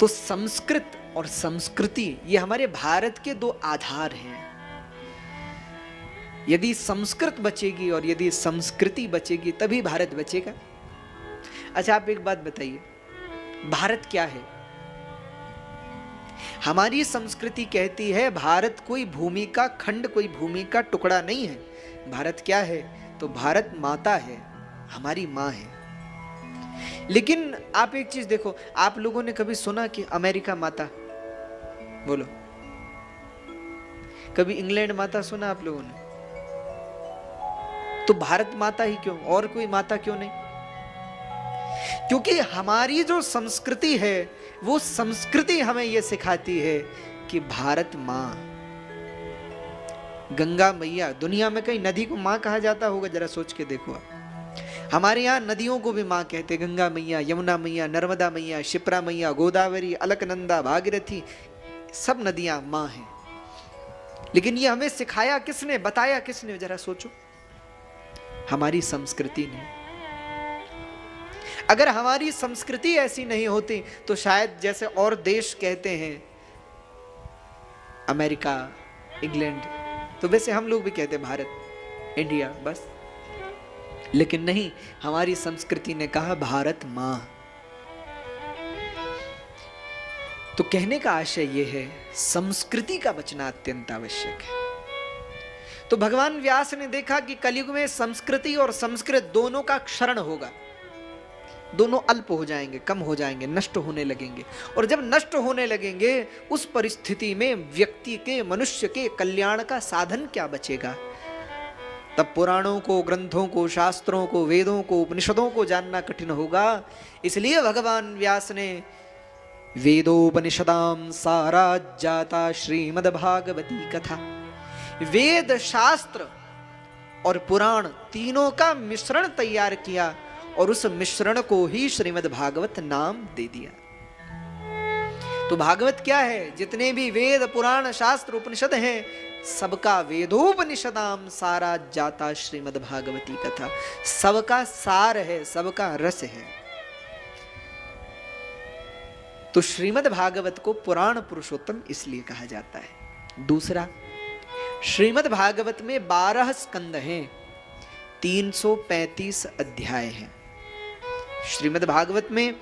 तो संस्कृत और संस्कृति ये हमारे भारत के दो आधार हैं। यदि संस्कृत बचेगी और यदि संस्कृति बचेगी तभी भारत बचेगा। अच्छा, आप एक बात बताइए, भारत क्या है? हमारी संस्कृति कहती है भारत कोई भूमि का खंड, कोई भूमि का टुकड़ा नहीं है। भारत क्या है? तो भारत माता है, हमारी माँ है। लेकिन आप एक चीज देखो, आप लोगों ने कभी सुना कि अमेरिका माता? बोलो, कभी इंग्लैंड माता सुना आप लोगों ने? तो भारत माता ही क्यों, और कोई माता क्यों नहीं? क्योंकि हमारी जो संस्कृति है वो संस्कृति हमें यह सिखाती है कि भारत माँ, गंगा मैया, दुनिया में कहीं नदी को माँ कहा जाता होगा? जरा सोच के देखो आप। हमारे यहाँ नदियों को भी माँ कहते, गंगा मैया, यमुना मैया, नर्मदा मैया, शिप्रा मैया, गोदावरी, अलकनंदा, भागीरथी, सब नदियां माँ हैं। लेकिन ये हमें सिखाया किसने, बताया किसने? जरा सोचो, हमारी संस्कृति ने। अगर हमारी संस्कृति ऐसी नहीं होती तो शायद जैसे और देश कहते हैं अमेरिका, इंग्लैंड, तो वैसे हम लोग भी कहते भारत, इंडिया, बस। लेकिन नहीं, हमारी संस्कृति ने कहा भारत मां। तो कहने का आशय यह है, संस्कृति का बचना अत्यंत आवश्यक है। तो भगवान व्यास ने देखा कि कलयुग में संस्कृति और संस्कृत दोनों का क्षरण होगा, दोनों अल्प हो जाएंगे, कम हो जाएंगे, नष्ट होने लगेंगे। और जब नष्ट होने लगेंगे उस परिस्थिति में व्यक्ति के, मनुष्य के कल्याण का साधन क्या बचेगा? तब पुराणों को, ग्रंथों को, शास्त्रों को, वेदों को, उपनिषदों को जानना कठिन होगा। इसलिए भगवान व्यास ने वेदोपनिषदाम सारा जाता श्रीमद्भागवती कथा, वेद, शास्त्र और पुराण तीनों का मिश्रण तैयार किया और उस मिश्रण को ही श्रीमद्भागवत नाम दे दिया। तो भागवत क्या है? जितने भी वेद, पुराण, शास्त्र, उपनिषद हैं, सबका वेदोपनिषदाम सारा जाता श्रीमद्भागवती कथा, सबका सार है, सबका रस है। तो श्रीमद्भागवत को पुराण पुरुषोत्तम इसलिए कहा जाता है। दूसरा, श्रीमद्भागवत में 12 स्कंद हैं, 335 अध्याय हैं। श्रीमद्भागवत में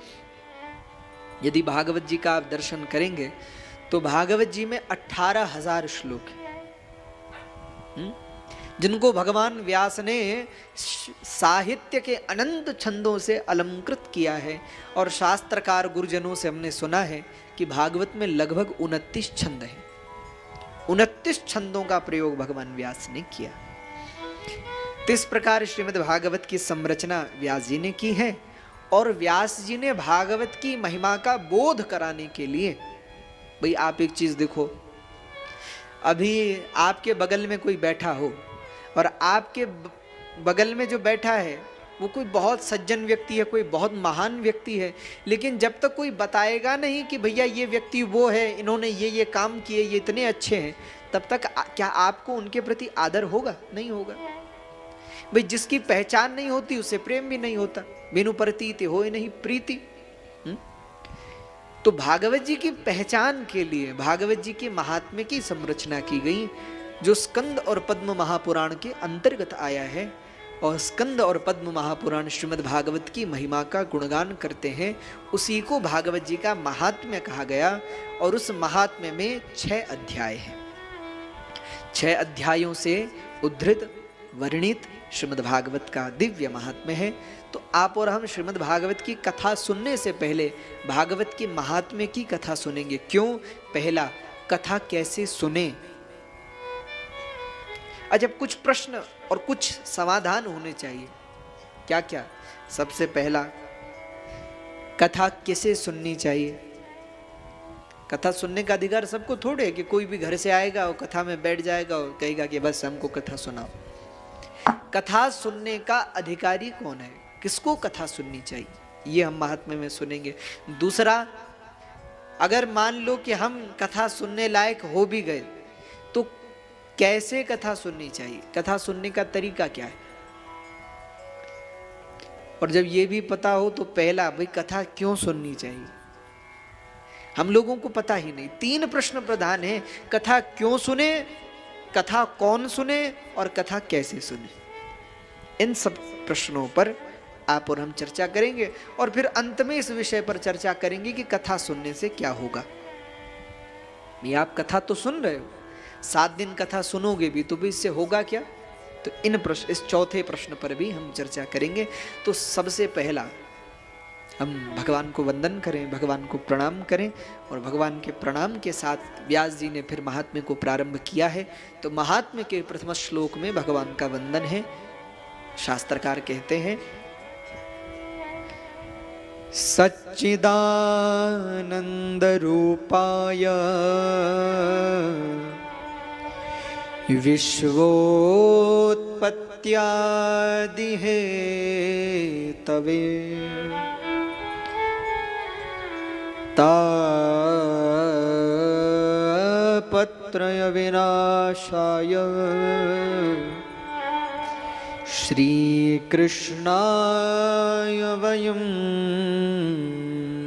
यदि भागवत जी का आप दर्शन करेंगे तो भागवत जी में 18,000 श्लोक हैं, जिनको भगवान व्यास ने साहित्य के अनंत छंदों से अलंकृत किया है। और शास्त्रकार गुरुजनों से हमने सुना है कि भागवत में लगभग 29 छंद हैं। 29 छंदों का प्रयोग भगवान व्यास ने किया। तो इस प्रकार श्रीमद् भागवत की संरचना व्यास जी ने की है। और व्यास जी ने भागवत की महिमा का बोध कराने के लिए, भाई आप एक चीज देखो, अभी आपके बगल में कोई बैठा हो और आपके बगल में जो बैठा है वो कोई बहुत सज्जन व्यक्ति है, कोई बहुत महान व्यक्ति है, लेकिन जब तक कोई बताएगा नहीं कि भैया ये व्यक्ति वो है, इन्होंने ये काम किए, ये इतने अच्छे हैं, तब तक क्या आपको उनके प्रति आदर होगा? नहीं होगा। भाई जिसकी पहचान नहीं होती उससे प्रेम भी नहीं होता। बिनु प्रतीति होए नहीं प्रीति। तो भागवत जी की पहचान के लिए भागवत जी के महात्म्य की संरचना की गई, जो स्कंद और पद्म महापुराण के अंतर्गत आया है। और स्कंद और पद्म महापुराण श्रीमद् भागवत की महिमा का गुणगान करते हैं, उसी को भागवत जी का महात्म्य कहा गया। और उस महात्म्य में 6 अध्याय हैं। 6 अध्यायों से उद्धृत, वर्णित श्रीमद् भागवत का दिव्य महात्म्य है। तो आप और हम श्रीमद् भागवत की कथा सुनने से पहले भागवत के महात्म्य की कथा सुनेंगे। क्यों? पहला, कथा कैसे सुने। अच्छा, कुछ प्रश्न और कुछ समाधान होने चाहिए। क्या क्या? सबसे पहला, कथा कैसे सुननी चाहिए? कथा सुनने का अधिकार सबको थोड़े है कि कोई भी घर से आएगा और कथा में बैठ जाएगा और कहेगा कि बस हमको कथा सुनाओ। कथा सुनने का अधिकारी कौन है? किसको कथा सुननी चाहिए, ये हम महात्म्य में सुनेंगे। दूसरा, अगर मान लो कि हम कथा सुनने लायक हो भी गए तो कैसे कथा सुननी चाहिए, कथा सुनने का तरीका क्या है? और जब ये भी पता हो तो पहला, भाई कथा क्यों सुननी चाहिए? हम लोगों को पता ही नहीं। 3 प्रश्न प्रधान है, कथा क्यों सुने, कथा कौन सुने और कथा कैसे सुने। इन सब प्रश्नों पर आप और हम चर्चा करेंगे और फिर अंत में इस विषय पर चर्चा करेंगे कि कथा सुनने से क्या होगा। ये आप कथा तो सुन रहे हो, 7 दिन कथा सुनोगे भी तो भी इससे होगा क्या। तो इस चौथे प्रश्न पर भी हम चर्चा करेंगे। तो सबसे पहला हम भगवान को वंदन करें, भगवान को प्रणाम करें और भगवान के प्रणाम के साथ व्यास जी ने फिर महात्म्य को प्रारंभ किया है। तो महात्म्य के प्रथम श्लोक में भगवान का वंदन है। शास्त्रकार कहते हैं, सच्चिदानंद रूपाय विश्वोत्पत्त्यादि हेतवे तापत्रय विनाशाय श्री कृष्णाय वयं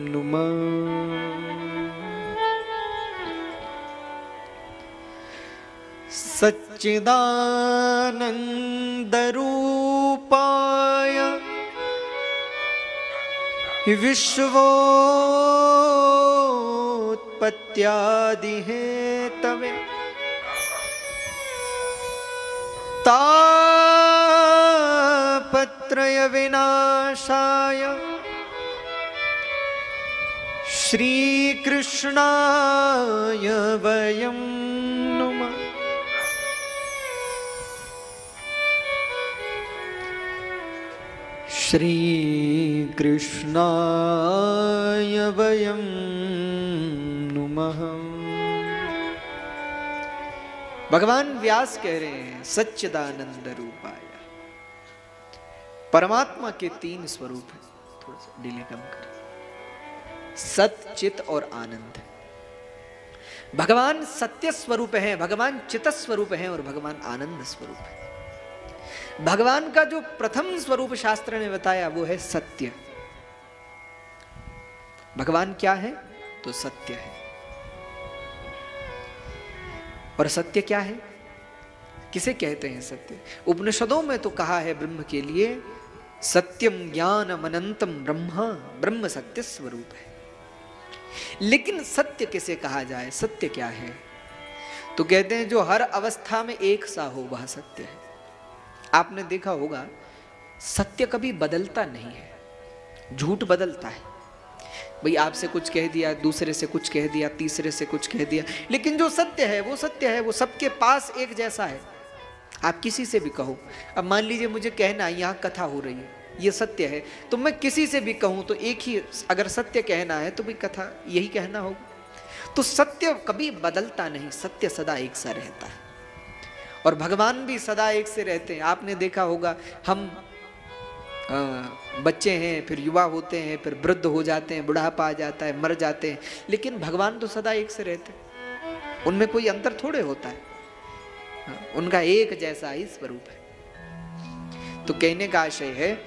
नुमः। सच्चिदानंद रूपाय विश्वोत्पत्त्यादि हेतवे तापत्रय विनाशाय श्री कृष्णाय वयं नुमः। श्री कृष्णाय वयं नुमः। भगवान व्यास कह रहे हैं, सच्चिदानंद रूपाय, परमात्मा के 3 स्वरूप हैं। थोड़ा सा डिले कम करें। सत, चित और आनंद। भगवान सत्य स्वरूप है, भगवान चित स्वरूप है और भगवान आनंद स्वरूप है। भगवान का जो प्रथम स्वरूप शास्त्र ने बताया वो है सत्य। भगवान क्या है? तो सत्य है। और सत्य क्या है? किसे कहते हैं सत्य? उपनिषदों में तो कहा है ब्रह्म के लिए, सत्यम ज्ञानम अनंतम ब्रह्मा, ब्रह्म सत्य स्वरूप है। लेकिन सत्य किसे कहा जाए? सत्य क्या है? तो कहते हैं जो हर अवस्था में एक सा हो वह सत्य है। आपने देखा होगा सत्य कभी बदलता नहीं है, झूठ बदलता है। भाई आपसे कुछ कह दिया, दूसरे से कुछ कह दिया, तीसरे से कुछ कह दिया, लेकिन जो सत्य है वो सत्य है, वो सबके पास एक जैसा है। आप किसी से भी कहो, अब मान लीजिए मुझे कहना यहाँ कथा हो रही है, ये सत्य है, तो मैं किसी से भी कहूँ तो एक ही, अगर सत्य कहना है तो भी कथा यही कहना होगा। तो सत्य कभी बदलता नहीं, सत्य सदा एक सा रहता है। और भगवान भी सदा एक से रहते हैं। आपने देखा होगा हम बच्चे हैं, फिर युवा होते हैं, फिर वृद्ध हो जाते हैं, बुढ़ापा आ जाता है, मर जाते हैं, लेकिन भगवान तो सदा एक से रहते हैं। उनमें कोई अंतर थोड़े होता है, उनका एक जैसा ही स्वरूप है। तो कहने का आशय है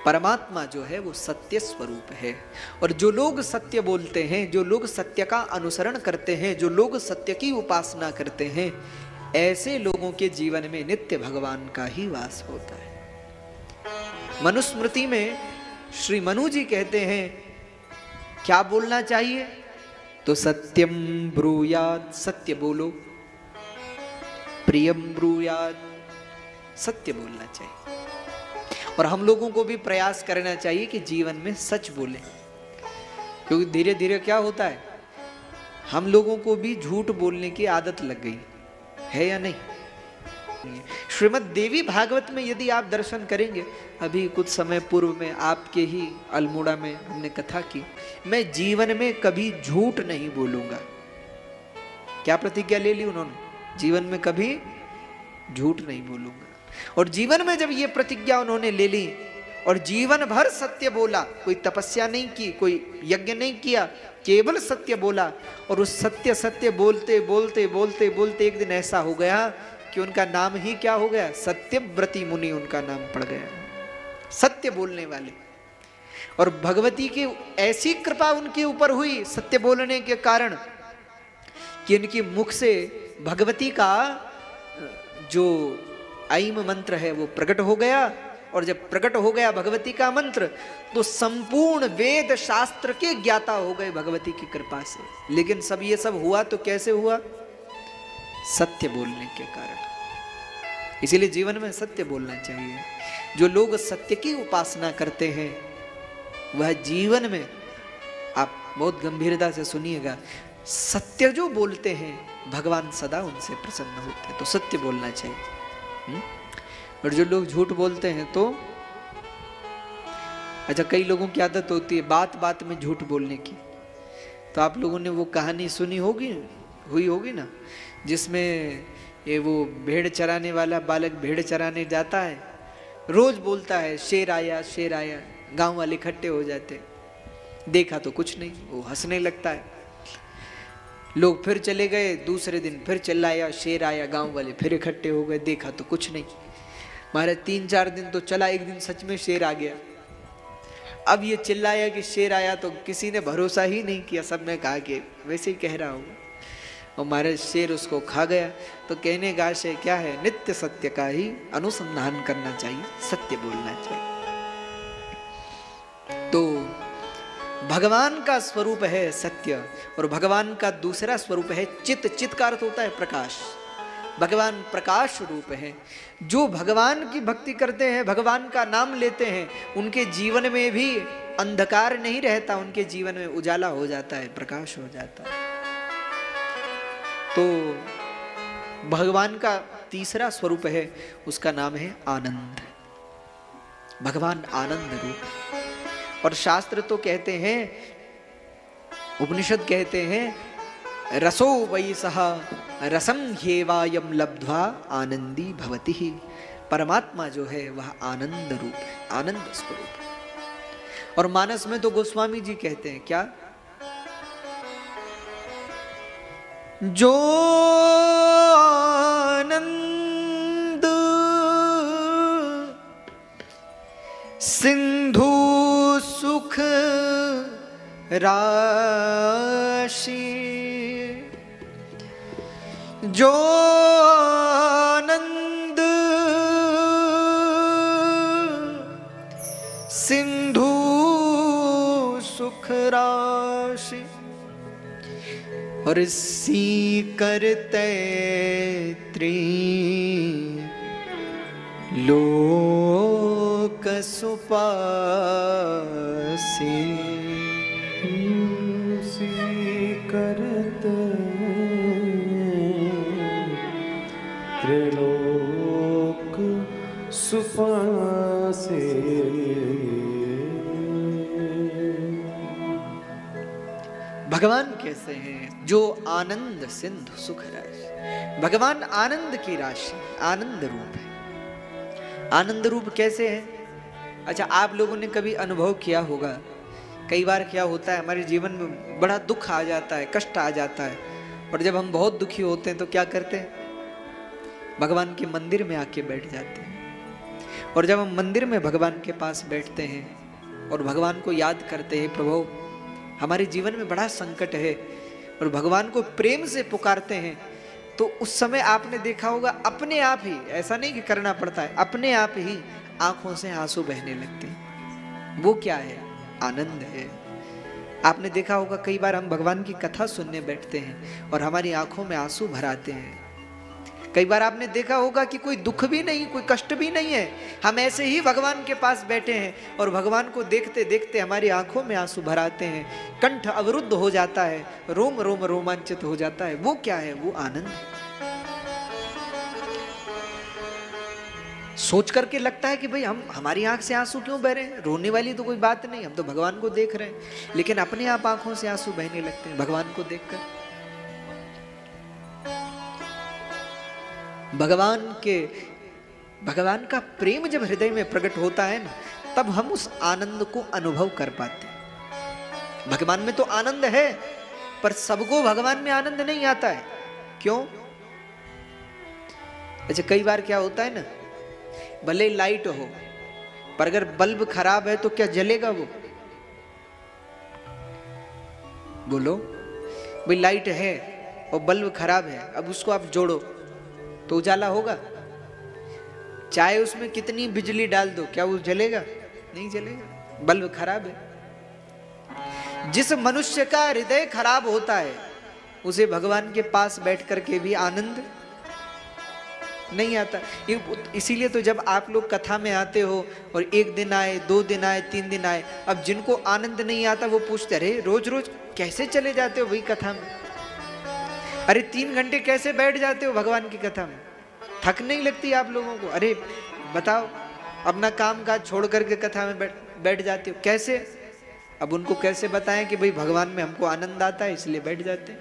परमात्मा जो है वो सत्य स्वरूप है। और जो लोग सत्य बोलते हैं, जो लोग सत्य का अनुसरण करते हैं, जो लोग सत्य की उपासना करते हैं, ऐसे लोगों के जीवन में नित्य भगवान का ही वास होता है। मनुस्मृति में श्री मनु जी कहते हैं क्या बोलना चाहिए? तो सत्यम ब्रूयात्, सत्य बोलो, प्रियम ब्रूयात्, सत्य बोलना चाहिए। और हम लोगों को भी प्रयास करना चाहिए कि जीवन में सच बोलें, क्योंकि धीरे धीरे क्या होता है, हम लोगों को भी झूठ बोलने की आदत लग गई है या नहीं? श्रीमद् देवी भागवत में यदि आप दर्शन करेंगे, अभी कुछ समय पूर्व में आपके ही अल्मोड़ा में हमने कथा की, मैं जीवन में कभी झूठ नहीं बोलूंगा। क्या प्रतिज्ञा ले ली उन्होंने? जीवन में कभी झूठ नहीं बोलूंगा। और जीवन में जब ये प्रतिज्ञा उन्होंने ले ली और जीवन भर सत्य बोला, कोई तपस्या नहीं की, कोई यज्ञ नहीं किया, केवल सत्य बोला, और उस सत्य सत्य बोलते बोलते बोलते बोलते एक दिन ऐसा हो गया कि उनका नाम ही क्या हो गया? सत्यव्रती मुनि उनका नाम पड़ गया। सत्य बोलने वाले। और भगवती की ऐसी कृपा उनके ऊपर हुई सत्य बोलने के कारण कि उनके मुख से भगवती का जो ऐम मंत्र है वो प्रकट हो गया। और जब प्रकट हो गया भगवती का मंत्र तो संपूर्ण वेद शास्त्र के ज्ञाता हो गए भगवती की कृपा से। लेकिन सब ये सब हुआ तो कैसे हुआ? सत्य बोलने के कारण। इसीलिए जीवन में सत्य बोलना चाहिए। जो लोग सत्य की उपासना करते हैं वह जीवन में, आप बहुत गंभीरता से सुनिएगा, सत्य जो बोलते हैं भगवान सदा उनसे प्रसन्न होते हैं। तो सत्य बोलना चाहिए। और जो लोग झूठ बोलते हैं तो अच्छा, कई लोगों की आदत होती है बात बात में झूठ बोलने की। तो आप लोगों ने वो कहानी सुनी होगी, हुई होगी ना, जिसमें ये वो भेड़ चराने वाला बालक भेड़ चराने जाता है, रोज बोलता है शेर आया शेर आया, गांव वाले इकट्ठे हो जाते, देखा तो कुछ नहीं, वो हंसने लगता है। लोग फिर चले गए, दूसरे दिन फिर चिल्लाया शेर आया, गांव वाले फिर इकट्ठे हो गए, देखा तो कुछ नहीं। महाराज 3-4 दिन तो चला, एक दिन सच में शेर आ गया। अब ये चिल्लाया कि शेर आया तो किसी ने भरोसा ही नहीं किया, सबने कहा कि वैसे ही कह रहा होगा। और महाराज शेर उसको खा गया। तो कहने का आशय क्या है? नित्य सत्य का ही अनुसंधान करना चाहिए, सत्य बोलना चाहिए। तो भगवान का स्वरूप है सत्य, और भगवान का दूसरा स्वरूप है चित। चित का अर्थ होता है प्रकाश। भगवान प्रकाश रूप है। जो भगवान की भक्ति करते हैं, भगवान का नाम लेते हैं, उनके जीवन में भी अंधकार नहीं रहता, उनके जीवन में उजाला हो जाता है, प्रकाश हो जाता है। तो भगवान का तीसरा स्वरूप है, उसका नाम है आनंद। भगवान आनंद रूप। और शास्त्र तो कहते हैं, उपनिषद कहते हैं, रसो वै सह रसम ह्येवायं लब्ध्वा आनंदी भवति ही। परमात्मा जो है वह आनंद रूप है, आनंद स्वरूप। और मानस में तो गोस्वामी जी कहते हैं क्या? जो आनंद सिंधु सुख राशि, जो आनंद सिंधु सुख राशि, और करते लोक सुपासी। करते त्रिलोक सुपासे। भगवान कैसे हैं? जो आनंद सिंधु सुख राशि। भगवान आनंद की राशि, आनंद रूप है। आनंद रूप कैसे है? अच्छा, आप लोगों ने कभी अनुभव किया होगा, कई बार क्या होता है हमारे जीवन में बड़ा दुख आ जाता है, कष्ट आ जाता है, और जब हम बहुत दुखी होते हैं तो क्या करते हैं? भगवान के मंदिर में आके बैठ जाते हैं। और जब हम मंदिर में भगवान के पास बैठते हैं और भगवान को याद करते हैं, प्रभु हमारे जीवन में बड़ा संकट है, और भगवान को प्रेम से पुकारते हैं, तो उस समय आपने देखा होगा अपने आप ही, ऐसा नहीं कि करना पड़ता है, अपने आप ही आंखों से आंसू बहने लगते हैं। वो क्या है? आनंद है। आपने देखा होगा कई बार हम भगवान की कथा सुनने बैठते हैं और हमारी आंखों में आंसू भर आते हैं। कई बार आपने देखा होगा कि कोई दुख भी नहीं, कोई कष्ट भी नहीं है, हम ऐसे ही भगवान के पास बैठे हैं और भगवान को देखते देखते हमारी आंखों में आंसू भर आते हैं, कंठ अवरुद्ध हो जाता है, रोम रोम रोमांचित हो जाता है। वो क्या है? वो आनंद है। सोच करके लगता है कि भाई हमारी आंख से आंसू क्यों बह रहे हैं? रोने वाली तो कोई बात नहीं, हम तो भगवान को देख रहे हैं। लेकिन अपने आप आंखों से आंसू बहने लगते हैं भगवान को देखकर। भगवान का प्रेम जब हृदय में प्रकट होता है ना, तब हम उस आनंद को अनुभव कर पाते हैं। भगवान में तो आनंद है, पर सबको भगवान में आनंद नहीं आता है। क्यों? अच्छा, कई बार क्या होता है ना, भले लाइट हो पर अगर बल्ब खराब है तो क्या जलेगा? वो बोलो भाई, लाइट है और बल्ब खराब है, अब उसको आप जोड़ो तो उजाला होगा? चाहे उसमें कितनी बिजली डाल दो, क्या वो जलेगा? नहीं जलेगा, बल्ब खराब है। जिस मनुष्य का हृदय खराब होता है उसे भगवान के पास बैठ करके भी आनंद नहीं आता। इसीलिए तो जब आप लोग कथा में आते हो और 1 दिन आए, 2 दिन आए, 3 दिन आए, अब जिनको आनंद नहीं आता वो पूछते, अरे रोज रोज कैसे चले जाते हो वही कथा में? अरे 3 घंटे कैसे बैठ जाते हो भगवान की कथा में? थक नहीं लगती आप लोगों को? अरे बताओ, अपना काम काज छोड़ करके कथा में बैठ जाते हो कैसे? अब उनको कैसे बताएं कि भाई भगवान में हमको आनंद आता है इसलिए बैठ जाते हैं।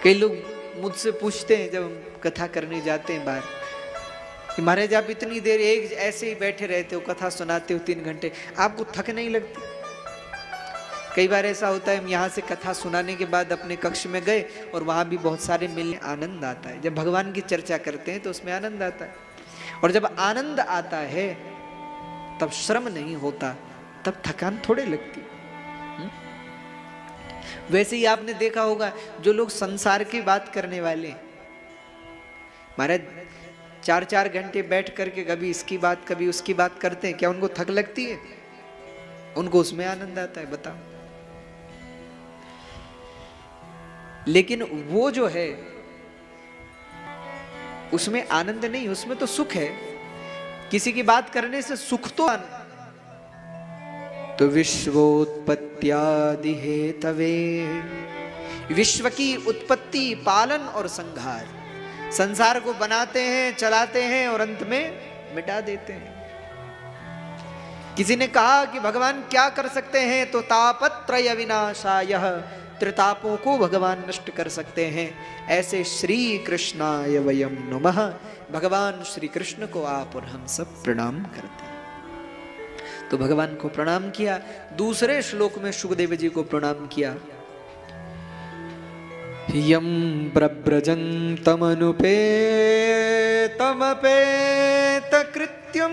कई लोग मुझसे पूछते हैं जब हम कथा करने जाते हैं बाहर कि महाराज आप इतनी देर एक ऐसे ही बैठे रहते हो, कथा सुनाते हो 3 घंटे, आपको थक नहीं लगती? कई बार ऐसा होता है हम यहाँ से कथा सुनाने के बाद अपने कक्ष में गए और वहाँ भी बहुत सारे मिलने, आनंद आता है। जब भगवान की चर्चा करते हैं तो उसमें आनंद आता है, और जब आनंद आता है तब श्रम नहीं होता, तब थकान थोड़े लगती। वैसे ही आपने देखा होगा जो लोग संसार की बात करने वाले, महाराज 4-4 घंटे बैठ करके कभी इसकी बात कभी उसकी बात करते हैं, क्या उनको थक लगती है? उनको उसमें आनंद आता है, बताओ। लेकिन वो जो है उसमें आनंद नहीं, उसमें तो सुख है। किसी की बात करने से सुख तो विश्वोत्पत्त्यादि हेतवे, विश्व की उत्पत्ति, पालन और संहार, संसार को बनाते हैं, चलाते हैं और अंत में मिटा देते हैं। किसी ने कहा कि भगवान क्या कर सकते हैं, तो तापत्रय विनाशायः, त्रितापों को भगवान नष्ट कर सकते हैं। ऐसे श्री कृष्णाय वयम नमः, भगवान श्री कृष्ण को आप और हम सब प्रणाम करते हैं। तो भगवान को प्रणाम किया। दूसरे श्लोक में शुकदेव जी को प्रणाम किया। यम प्रव्रजन्तमनुपेतमपेत कृत्यम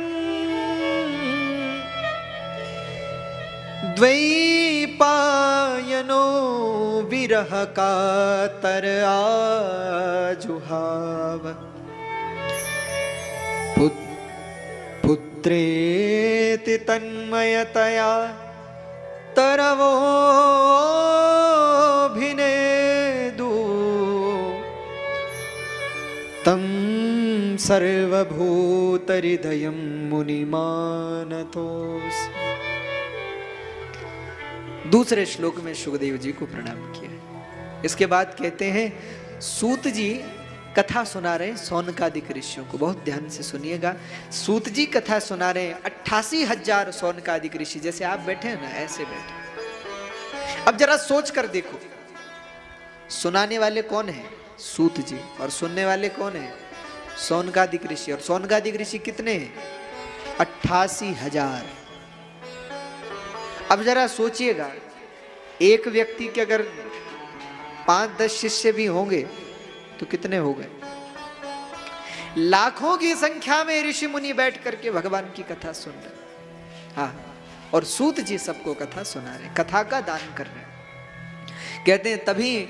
द्वैपायनो विरह कातर आजुहाव, पुत्रेति तन्मयतया तरवोऽभिनेदु, तं सर्वभूतहृदयं मुनिमानतोऽस्मि। दूसरे श्लोक में शुकदेव जी को प्रणाम किया। इसके बाद कहते हैं सूत जी कथा सुना रहे हैं सौनकादिक ऋषियों को। बहुत ध्यान से सुनिएगा। सूत जी कथा सुना रहे हैं 88,000 सौनकादिक ऋषि, जैसे आप बैठे हैं ना ऐसे बैठे। अब जरा सोच कर देखो, सुनाने वाले कौन है? सूत जी। और सुनने वाले कौन है? सौनकादिक ऋषि। और सौनकादिक ऋषि कितने हैं? 88,000। अब जरा सोचिएगा, एक व्यक्ति के अगर 5-10 शिष्य भी होंगे तो कितने हो गए? लाखों की संख्या में ऋषि मुनि बैठ करके भगवान की कथा सुन रहे। हाँ, और सूत जी सबको कथा सुना रहे, कथा का दान कर रहे। कहते हैं तभी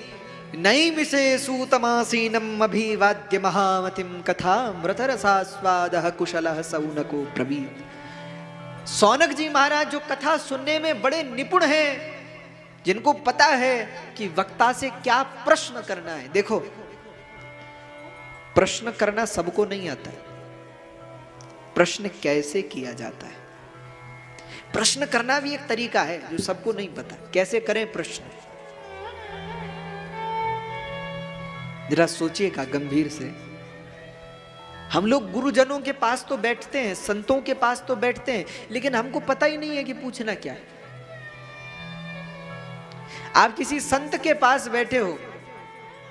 नई विषय सूतमासीनम अभिवाद्य महामतिम कथा मृतरसास्वादः कुशलः सौनको ब्रवीत। सौनक जी महाराज जो कथा सुनने में बड़े निपुण हैं, जिनको पता है कि वक्ता से क्या प्रश्न करना है। देखो, प्रश्न करना सबको नहीं आता है, प्रश्न कैसे किया जाता है। प्रश्न करना भी एक तरीका है जो सबको नहीं पता। कैसे करें प्रश्न, जरा सोचिएगा गंभीर से। हम लोग गुरुजनों के पास तो बैठते हैं, संतों के पास तो बैठते हैं, लेकिन हमको पता ही नहीं है कि पूछना क्या है। आप किसी संत के पास बैठे हो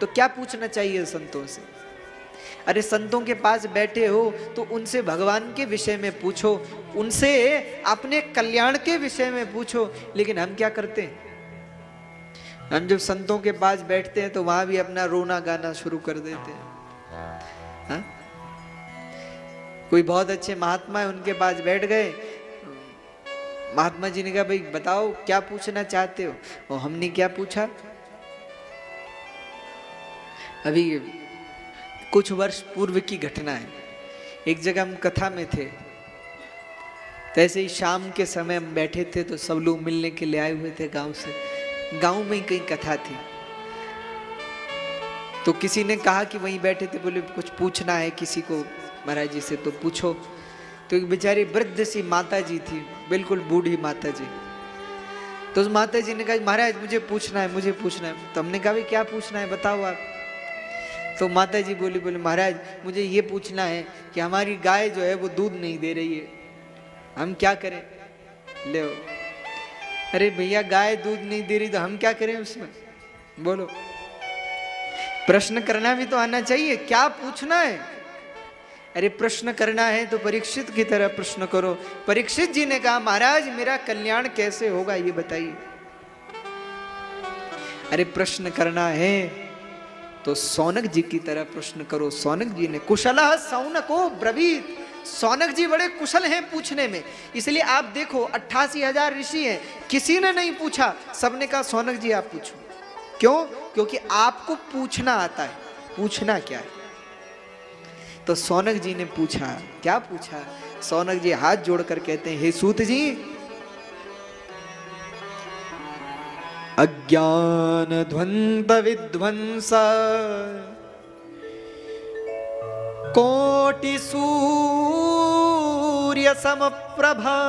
तो क्या पूछना चाहिए संतों से? अरे संतों के पास बैठे हो तो उनसे भगवान के विषय में पूछो, उनसे अपने कल्याण के विषय में पूछो। लेकिन हम क्या करते हैं? हम जब संतों के पास बैठते हैं तो वहां भी अपना रोना गाना शुरू कर देते हैं। हाँ? कोई बहुत अच्छे महात्मा है, उनके पास बैठ गए, महात्मा जी ने कहा भाई बताओ क्या पूछना चाहते हो। और हमने क्या पूछा, अभी कुछ वर्ष पूर्व की घटना है। एक जगह हम कथा में थे, तो ऐसे ही शाम के समय हम बैठे थे तो सब लोग मिलने के लिए आए हुए थे गांव से। गांव में ही कहीं कथा थी, तो किसी ने कहा कि वहीं बैठे थे, बोले कुछ पूछना है किसी को महाराज जी से, तो पूछो। तो एक बेचारी वृद्ध सी माता जी थी, बिल्कुल बूढ़ी माता जी। तो उस माता जी ने कहा महाराज मुझे पूछना है, मुझे पूछना है। तो हमने कहा भाई क्या पूछना है बताओ आप। तो माता जी बोले महाराज मुझे ये पूछना है कि हमारी गाय जो है वो दूध नहीं दे रही है, हम क्या करें। ले अरे भैया गाय दूध नहीं दे रही तो हम क्या करें उसमें, बोलो। प्रश्न करना भी तो आना चाहिए, क्या पूछना है। अरे प्रश्न करना है तो परीक्षित की तरह प्रश्न करो। परीक्षित जी ने कहा महाराज मेरा कल्याण कैसे होगा ये बताइए। अरे प्रश्न करना है तो सौनक जी की तरह प्रश्न करो। सौनक जी ने कुशलः सौनको ब्रवीत, सौनक जी बड़े कुशल हैं पूछने में। इसलिए आप देखो 88,000 ऋषि हैं, किसी ने नहीं पूछा, सबने कहा सौनक जी आप पूछो। क्यों? क्योंकि आपको पूछना आता है। पूछना क्या है? तो सौनक जी ने पूछा। क्या पूछा? सौनक जी हाथ जोड़कर कहते हैं हे सूत जी, अज्ञान ध्वंत विध्वंस कोटि सूर्य समप्रभा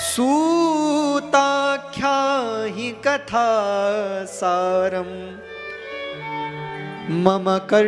सूताख्या ही कथा सारम मम कर